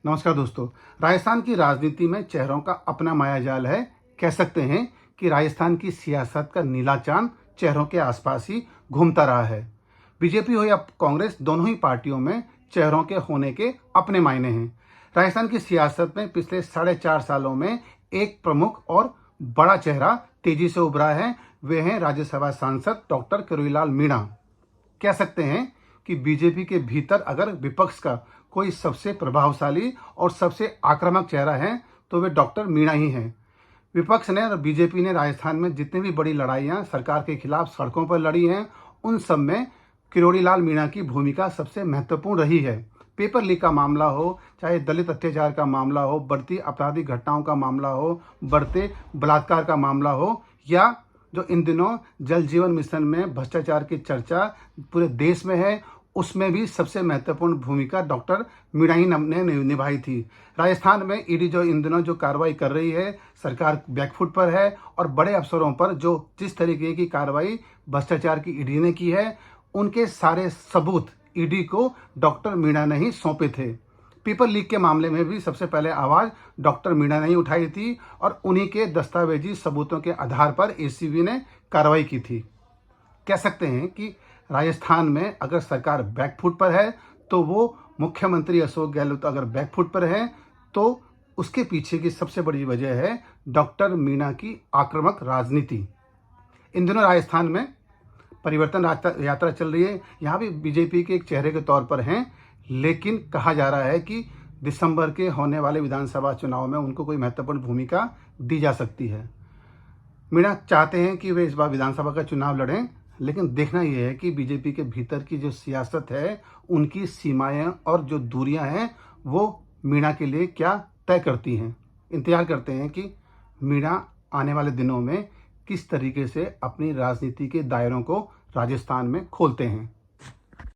नमस्कार दोस्तों। राजस्थान की राजनीति में चेहरों का अपना मायाजाल है। कह सकते हैं कि राजस्थान की सियासत का नीला चांद चेहरों के आसपास ही घूमता रहा है। बीजेपी हो या कांग्रेस, दोनों ही पार्टियों में चेहरों के होने के अपने मायने हैं। राजस्थान की सियासत में पिछले 4.5 सालों में एक प्रमुख और बड़ा चेहरा तेजी से उभरा है। वे हैं राज्यसभा सांसद डॉक्टर किरोड़ीलाल मीणा। कह सकते हैं कि बीजेपी के भीतर अगर विपक्ष का कोई सबसे प्रभावशाली और सबसे आक्रामक चेहरा है तो वे डॉक्टर मीणा ही हैं। विपक्ष ने और बीजेपी ने राजस्थान में जितनी भी बड़ी लड़ाइयां सरकार के खिलाफ सड़कों पर लड़ी हैं, उन सब में किरोड़ीलाल मीणा की भूमिका सबसे महत्वपूर्ण रही है। पेपर लीक का मामला हो, चाहे दलित अत्याचार का मामला हो, बढ़ती आपराधिक घटनाओं का मामला हो, बढ़ते बलात्कार का मामला हो, या जो इन दिनों जल जीवन मिशन में भ्रष्टाचार की चर्चा पूरे देश में है, उसमें भी सबसे महत्वपूर्ण भूमिका डॉक्टर मीणा ही ने निभाई थी। राजस्थान में ईडी जो इन दिनों जो कार्रवाई कर रही है, सरकार बैकफुट पर है और बड़े अफसरों पर जो जिस तरीके की कार्रवाई भ्रष्टाचार की ईडी ने की है, उनके सारे सबूत ईडी को डॉक्टर मीणा ने ही सौंपे थे। पेपर लीक के मामले में भी सबसे पहले आवाज डॉक्टर मीणा ने ही उठाई थी और उन्हीं के दस्तावेजी सबूतों के आधार पर एसीबी ने कार्रवाई की थी। कह सकते हैं कि राजस्थान में अगर सरकार बैकफुट पर है तो वो मुख्यमंत्री अशोक गहलोत अगर बैकफुट पर है तो उसके पीछे की सबसे बड़ी वजह है डॉक्टर मीणा की आक्रामक राजनीति। इन दिनों राजस्थान में परिवर्तन यात्रा चल रही है। यहाँ भी बीजेपी के एक चेहरे के तौर पर हैं, लेकिन कहा जा रहा है कि दिसंबर के होने वाले विधानसभा चुनाव में उनको कोई महत्वपूर्ण भूमिका दी जा सकती है। मीणा चाहते हैं कि वे इस बार विधानसभा का चुनाव लड़ें, लेकिन देखना यह है कि बीजेपी के भीतर की जो सियासत है, उनकी सीमाएं और जो दूरियां हैं, वो मीणा के लिए क्या तय करती हैं। इंतजार करते हैं कि मीणा आने वाले दिनों में किस तरीके से अपनी राजनीति के दायरों को राजस्थान में खोलते हैं।